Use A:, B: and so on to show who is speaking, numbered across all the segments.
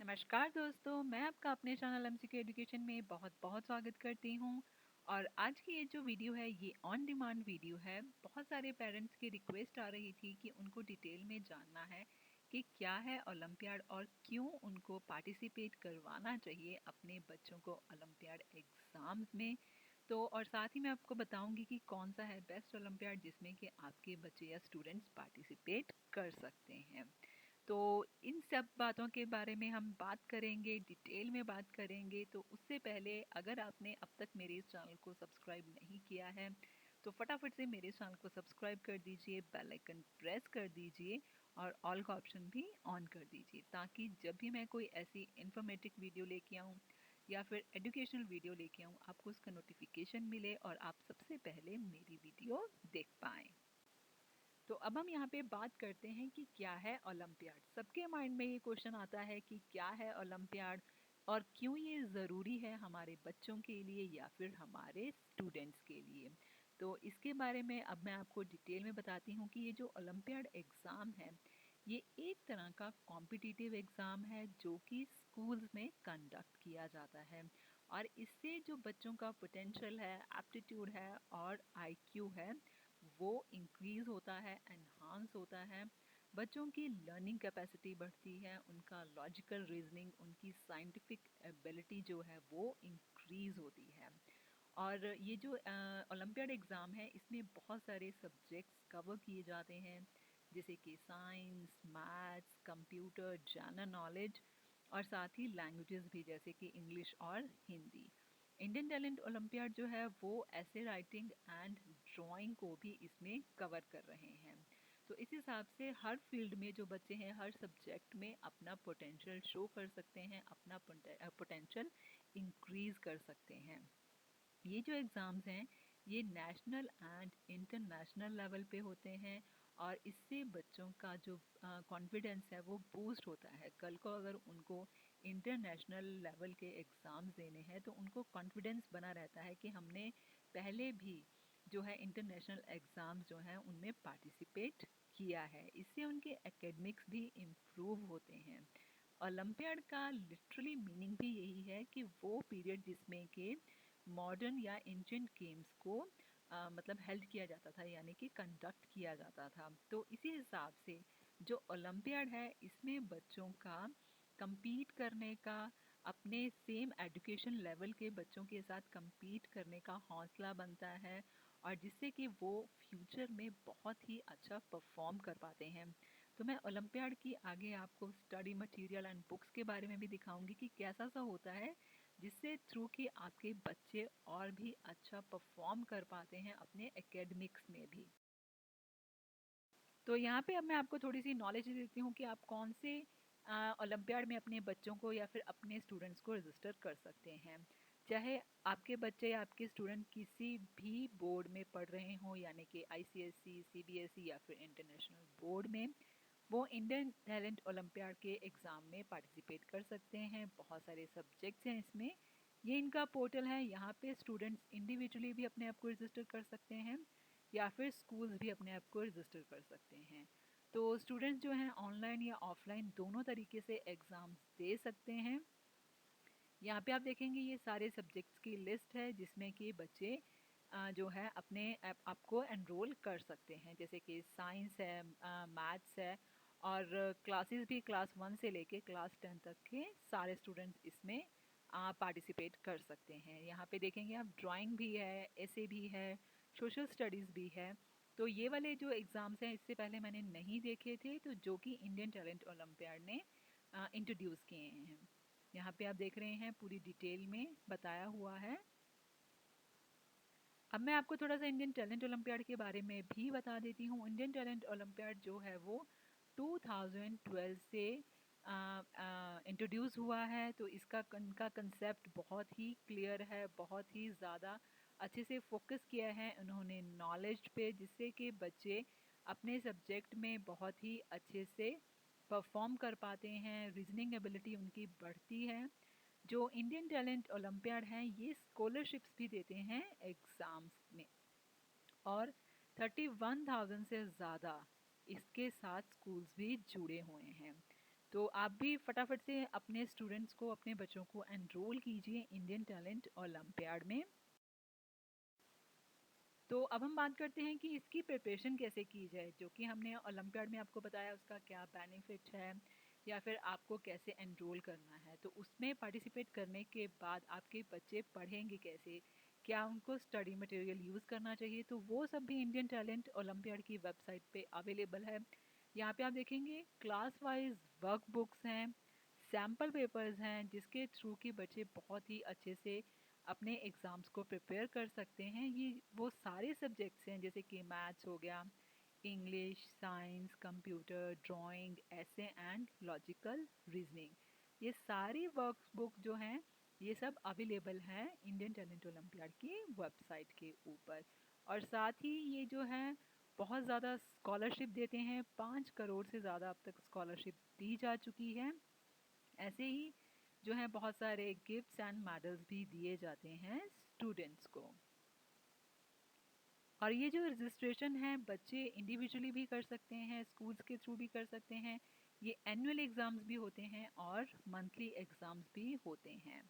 A: नमस्कार दोस्तों, मैं आपका अपने चैनल एमसीक्यू एजुकेशन में बहुत-बहुत स्वागत करती हूँ। और आज की ये जो वीडियो है ये ऑन डिमांड वीडियो है। बहुत सारे पेरेंट्स की रिक्वेस्ट आ रही थी कि उनको डिटेल में जानना है कि क्या है ओलंपियाड और क्यों उनको पार्टिसिपेट करवाना चाहिए अपने बच्चों को ओलंपियाड एग्ज़ाम्स में। तो और साथ ही मैं आपको बताऊंगी कि कौन सा है बेस्ट ओलंपियाड जिसमें कि आपके बच्चे या स्टूडेंट्स पार्टिसिपेट कर सकते हैं। तो इन सब बातों के बारे में हम बात करेंगे, डिटेल में बात करेंगे। तो उससे पहले अगर आपने अब तक मेरे इस चैनल को सब्सक्राइब नहीं किया है तो फटाफट से मेरे चैनल को सब्सक्राइब कर दीजिए, बेल आइकन प्रेस कर दीजिए और ऑल का ऑप्शन भी ऑन कर दीजिए, ताकि जब भी मैं कोई ऐसी इन्फॉर्मेटिव वीडियो लेके आऊँ या फिर एजुकेशनल वीडियो लेके आऊँ आपको उसका नोटिफिकेशन मिले और आप सबसे पहले मेरी वीडियो देख पाएँ। तो अब हम यहाँ पे बात करते हैं कि क्या है ओलंपियाड। सबके माइंड में ये क्वेश्चन आता है कि क्या है ओलंपियाड और क्यों ये ज़रूरी है हमारे बच्चों के लिए या फिर हमारे स्टूडेंट्स के लिए। तो इसके बारे में अब मैं आपको डिटेल में बताती हूँ कि ये जो ओलंपियाड एग्ज़ाम है ये एक तरह का कॉम्पिटिटिव एग्ज़ाम है जो कि स्कूल्स में कंडक्ट किया जाता है। और इससे जो बच्चों का पोटेंशियल है, एप्टीट्यूड है और आईक्यू है वो इंक्रीज़ होता है, एनहांस होता है। बच्चों की लर्निंग कैपेसिटी बढ़ती है, उनका लॉजिकल रीजनिंग, उनकी साइंटिफिक एबिलिटी जो है वो इंक्रीज़ होती है। और ये जो ओलंपियाड एग्ज़ाम है इसमें बहुत सारे सब्जेक्ट्स कवर किए जाते हैं, जैसे कि science, maths, computer, general knowledge और साथ ही लैंग्वेजेस भी, जैसे कि इंग्लिश और हिंदी। इंडियन टैलेंट ओलंपियाड जो है वो ऐसे राइटिंग एंड ड्राइंग को भी इसमें कवर कर रहे हैं। तो इस हिसाब से हर फील्ड में जो बच्चे हैं हर सब्जेक्ट में अपना पोटेंशियल शो कर सकते हैं, अपना पोटेंशियल इंक्रीज़ कर सकते हैं। ये जो एग्ज़ाम्स हैं ये नेशनल एंड इंटरनेशनल लेवल पे होते हैं और इससे बच्चों का जो कॉन्फिडेंस है वो बूस्ट होता है। कल को अगर उनको इंटरनेशनल लेवल के एग्ज़ाम्स देने हैं तो उनको कॉन्फिडेंस बना रहता है कि हमने पहले भी जो है इंटरनेशनल एग्ज़ाम्स जो हैं उनमें पार्टिसिपेट किया है। इससे उनके एकेडमिक्स भी इम्प्रूव होते हैं। ओलंपियाड का लिटरली मीनिंग भी यही है कि वो पीरियड जिसमें कि मॉडर्न या एंशिएंट गेम्स को मतलब हेल्ड किया जाता था, यानी कि कंडक्ट किया जाता था। तो इसी हिसाब से जो ओलंपियाड है इसमें बच्चों का compete करने का, अपने सेम एजुकेशन लेवल के बच्चों के साथ compete करने का हौसला बनता है और जिससे कि वो फ्यूचर में बहुत ही अच्छा परफॉर्म कर पाते हैं। तो मैं ओलंपियाड की आगे आपको स्टडी मटेरियल एंड बुक्स के बारे में भी दिखाऊंगी कि कैसा सा होता है, जिससे थ्रू कि आपके बच्चे और भी अच्छा परफॉर्म कर पाते हैं अपने एकेडमिक्स में भी। तो यहाँ पे अब मैं आपको थोड़ी सी नॉलेज देती हूँ कि आप कौन से ओलंपियाड में अपने बच्चों को या फिर अपने स्टूडेंट्स को रजिस्टर कर सकते हैं। चाहे आपके बच्चे या आपके स्टूडेंट किसी भी बोर्ड में पढ़ रहे हों, यानी कि आईसीएसई, सीबीएसई या फिर इंटरनेशनल बोर्ड में, वो इंडियन टैलेंट ओलंपियाड के एग्ज़ाम में पार्टिसिपेट कर सकते हैं। बहुत सारे सब्जेक्ट्स हैं इसमें। ये इनका पोर्टल है, यहाँ पे स्टूडेंट्स इंडिविजुअली भी अपने आप को रजिस्टर कर सकते हैं या फिर स्कूल्स भी अपने आप को रजिस्टर कर सकते हैं। तो स्टूडेंट्स जो हैं ऑनलाइन या ऑफलाइन दोनों तरीके से एग्ज़ाम्स दे सकते हैं। यहाँ पे आप देखेंगे ये सारे सब्जेक्ट्स की लिस्ट है जिसमें कि बच्चे जो है अपने आपको एनरोल कर सकते हैं, जैसे कि साइंस है, मैथ्स है और क्लासेस भी क्लास 1 से लेके क्लास 10 तक के सारे स्टूडेंट्स इसमें पार्टिसिपेट कर सकते हैं। यहाँ पे देखेंगे आप ड्राइंग भी है, ऐसे भी है, सोशल स्टडीज़ भी है। तो ये वाले जो एग्ज़ाम्स हैं इससे पहले मैंने नहीं देखे थे, तो जो कि इंडियन टैलेंट ओलंपियाड ने इंट्रोड्यूस किए हैं। यहाँ पे आप देख रहे हैं पूरी डिटेल में बताया हुआ है। अब मैं आपको थोड़ा सा इंडियन टैलेंट ओलंपियाड के बारे में भी बता देती हूँ। इंडियन टैलेंट ओलंपियाड जो है वो 2012 से इंट्रोड्यूस हुआ है। तो इसका कंसेप्ट बहुत ही क्लियर है, बहुत ही ज़्यादा अच्छे से फोकस किया है उन्होंने नॉलेज पे, जिससे कि बच्चे अपने सब्जेक्ट में बहुत ही अच्छे से परफॉर्म कर पाते हैं, रीजनिंग एबिलिटी उनकी बढ़ती है। जो इंडियन टैलेंट ओलंपियाड हैं ये स्कॉलरशिप्स भी देते हैं एग्ज़ाम्स में और 31,000 से ज़्यादा इसके साथ स्कूल्स भी जुड़े हुए हैं। तो आप भी फटाफट से अपने स्टूडेंट्स को, अपने बच्चों को एनरोल कीजिए इंडियन टैलेंट ओलंपियाड में। तो अब हम बात करते हैं कि इसकी प्रिपरेशन कैसे की जाए, जो कि हमने ओलंपियाड में आपको बताया उसका क्या बेनिफिट है या फिर आपको कैसे एनरोल करना है। तो उसमें पार्टिसिपेट करने के बाद आपके बच्चे पढ़ेंगे कैसे, क्या उनको स्टडी मटेरियल यूज़ करना चाहिए, तो वो सब भी इंडियन टैलेंट ओलंपियाड की वेबसाइट पे अवेलेबल है। यहाँ पे आप देखेंगे क्लास वाइज वर्क बुक्स हैं, सैम्पल पेपर्स हैं, जिसके थ्रू कि बच्चे बहुत ही अच्छे से अपने एग्ज़ाम्स को प्रिपेयर कर सकते हैं। ये वो सारे सब्जेक्ट्स हैं जैसे कि मैथ्स हो गया, इंग्लिश, साइंस, कंप्यूटर, ड्राइंग, ऐसे एंड लॉजिकल रीजनिंग। ये सारी वर्क बुक जो हैं ये सब अवेलेबल हैं इंडियन टैलेंट ओलंपियाड की वेबसाइट के ऊपर। और साथ ही ये जो है बहुत ज़्यादा स्कॉलरशिप देते हैं, 5 करोड़ से ज़्यादा अब तक स्कॉलरशिप दी जा चुकी है। ऐसे ही जो है बहुत सारे गिफ्ट्स एंड मेडल्स भी दिए जाते हैं स्टूडेंट्स को। और ये जो रजिस्ट्रेशन है बच्चे इंडिविजुअली भी कर सकते हैं, स्कूल्स के थ्रू भी कर सकते हैं। ये एनुअल एग्ज़ाम्स भी होते हैं और मंथली एग्ज़ाम्स भी होते हैं।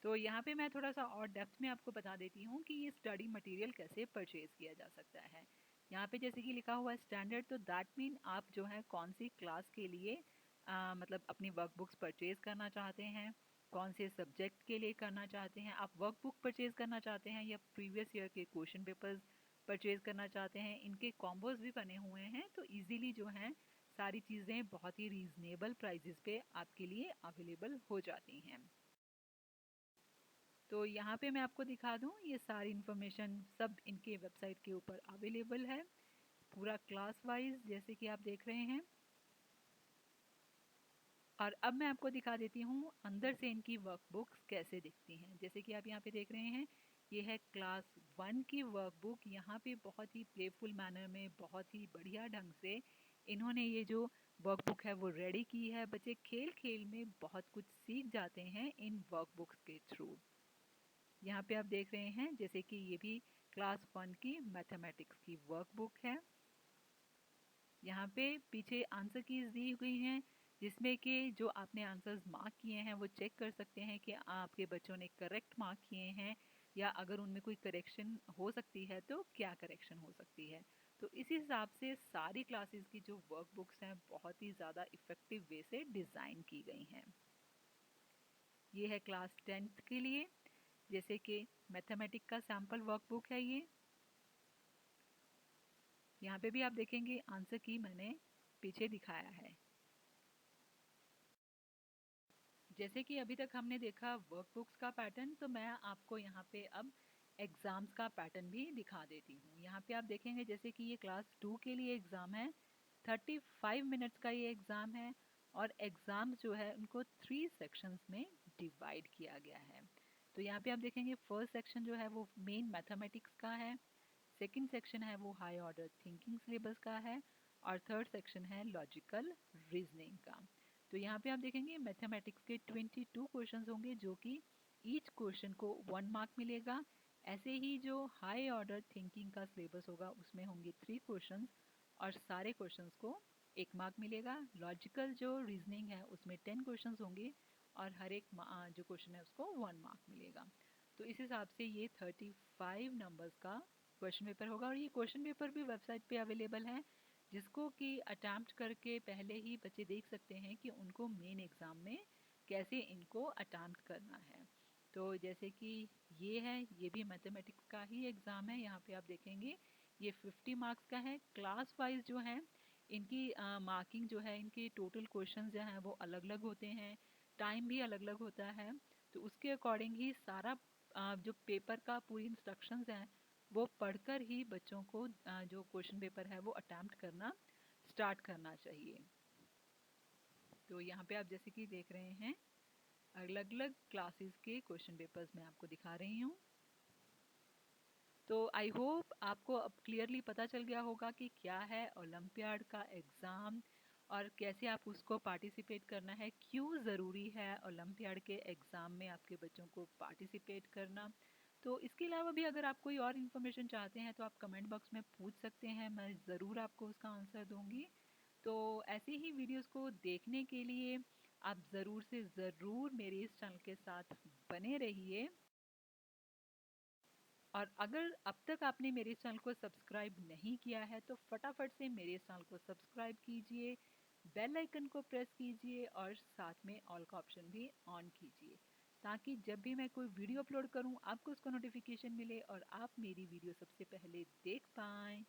A: तो यहाँ पे मैं थोड़ा सा और डेप्थ में आपको बता देती हूँ कि ये स्टडी मटेरियल कैसे परचेज़ किया जा सकता है। यहाँ पे जैसे कि लिखा हुआ है स्टैंडर्ड, तो दैट मीन आप जो है कौन सी क्लास के लिए मतलब अपनी वर्क बुक्स परचेज़ करना चाहते हैं, कौन से सब्जेक्ट के लिए करना चाहते हैं, आप वर्क बुक परचेज़ करना चाहते हैं या प्रीवियस ईयर के क्वेश्चन पेपर्स परचेज़ करना चाहते हैं। इनके कॉम्बोज भी बने हुए हैं, तो ईज़िली जो हैं सारी चीज़ें बहुत ही रीज़नेबल प्राइजेस पे आपके लिए अवेलेबल हो जाती हैं। तो यहाँ पे मैं आपको दिखा दूँ, ये सारी इन्फॉर्मेशन सब इनके वेबसाइट के ऊपर अवेलेबल है, पूरा क्लास वाइज जैसे कि आप देख रहे हैं। और अब मैं आपको दिखा देती हूँ अंदर से इनकी वर्क बुक्स कैसे दिखती हैं। जैसे कि आप यहाँ पे देख रहे हैं, ये है क्लास 1 की वर्क बुक। यहाँ पे बहुत ही प्लेफुल मैनर में, बहुत ही बढ़िया ढंग से इन्होंने ये जो वर्क बुक है वो रेडी की है। बच्चे खेल खेल में बहुत कुछ सीख जाते हैं इन वर्क बुक्स के थ्रू। यहाँ पे आप देख रहे हैं जैसे कि ये भी क्लास 1 की मैथमेटिक्स की वर्क बुक है। यहाँ पे पीछे आंसर कीज दी हुई हैं, जिसमें कि जो आपने आंसर्स मार्क किए हैं वो चेक कर सकते हैं कि आपके बच्चों ने करेक्ट मार्क किए हैं, या अगर उनमें कोई करेक्शन हो सकती है तो क्या करेक्शन हो सकती है। तो इस हिसाब से सारी क्लासेस की जो वर्क बुक्स हैं बहुत ही ज़्यादा इफ़ेक्टिव वे से डिज़ाइन की गई हैं। ये है क्लास 10th के लिए, जैसे कि मैथमेटिक का सैम्पल वर्कबुक है ये। यहाँ पे भी आप देखेंगे आंसर की मैंने पीछे दिखाया है। जैसे कि अभी तक हमने देखा वर्कबुक्स का पैटर्न, तो मैं आपको यहाँ पे अब एग्ज़ाम्स का पैटर्न भी दिखा देती हूँ। यहाँ पे आप देखेंगे जैसे कि ये क्लास 2 के लिए एग्ज़ाम है, 35 मिनट्स का ये एग्ज़ाम है। और एग्ज़ाम जो है उनको 3 सेक्शंस में डिवाइड किया गया है। तो यहाँ पे आप देखेंगे फर्स्ट सेक्शन जो है वो मेन मैथमेटिक्स का है, सेकंड सेक्शन है वो हाई ऑर्डर थिंकिंग सिलेबस का है, और थर्ड सेक्शन है लॉजिकल रीजनिंग का। तो यहाँ पे आप देखेंगे मैथमेटिक्स के 22 क्वेश्चंस होंगे, जो कि ईच क्वेश्चन को 1 मार्क मिलेगा। ऐसे ही जो हाई ऑर्डर थिंकिंग का सिलेबस होगा उसमें होंगे 3 क्वेश्चंस और सारे क्वेश्चंस को 1 मार्क मिलेगा। लॉजिकल जो रीजनिंग है उसमें 10 क्वेश्चंस होंगे और हर एक जो क्वेश्चन है उसको 1 मार्क मिलेगा। तो इस हिसाब से ये 35 नंबर्स का क्वेश्चन पेपर होगा। और ये क्वेश्चन पेपर भी वेबसाइट पे अवेलेबल है, जिसको कि अटैम्प्ट करके पहले ही बच्चे देख सकते हैं कि उनको मेन एग्ज़ाम में कैसे इनको अटैम्प्ट करना है। तो जैसे कि ये है, ये भी मैथमेटिक्स का ही एग्ज़ाम है। यहाँ पे आप देखेंगे ये 50 मार्क्स का है। क्लास वाइज जो है इनकी मार्किंग जो है, इनके टोटल क्वेश्चन जो हैं वो अलग अलग होते हैं, टाइम भी अलग अलग होता है। तो उसके अकॉर्डिंग ही सारा जो पेपर का पूरी इंस्ट्रक्शंस हैं वो पढ़कर ही बच्चों को जो क्वेश्चन पेपर है वो अटैम्प्ट करना स्टार्ट करना चाहिए। तो यहाँ पे आप जैसे कि देख रहे हैं अलग अलग क्लासेस के क्वेश्चन पेपर्स मैं आपको दिखा रही हूँ। तो आई होप आपको अब क्लियरली पता चल गया होगा कि क्या है ओलंपियाड का एग्ज़ाम और कैसे आप उसको पार्टिसिपेट करना है, क्यों ज़रूरी है ओलंपियाड के एग्ज़ाम में आपके बच्चों को पार्टिसिपेट करना। तो इसके अलावा भी अगर आप कोई और इन्फॉर्मेशन चाहते हैं तो आप कमेंट बॉक्स में पूछ सकते हैं, मैं ज़रूर आपको उसका आंसर दूंगी। तो ऐसी ही वीडियोस को देखने के लिए आप ज़रूर से ज़रूर मेरे इस चैनल के साथ बने रहिए। और अगर अब तक आपने मेरे चैनल को सब्सक्राइब नहीं किया है तो फटाफट से मेरे चैनल को सब्सक्राइब कीजिए, बेल आइकन को प्रेस कीजिए और साथ में ऑल का ऑप्शन भी ऑन कीजिए, ताकि जब भी मैं कोई वीडियो अपलोड करूं आपको उसका नोटिफिकेशन मिले और आप मेरी वीडियो सबसे पहले देख पाएँ।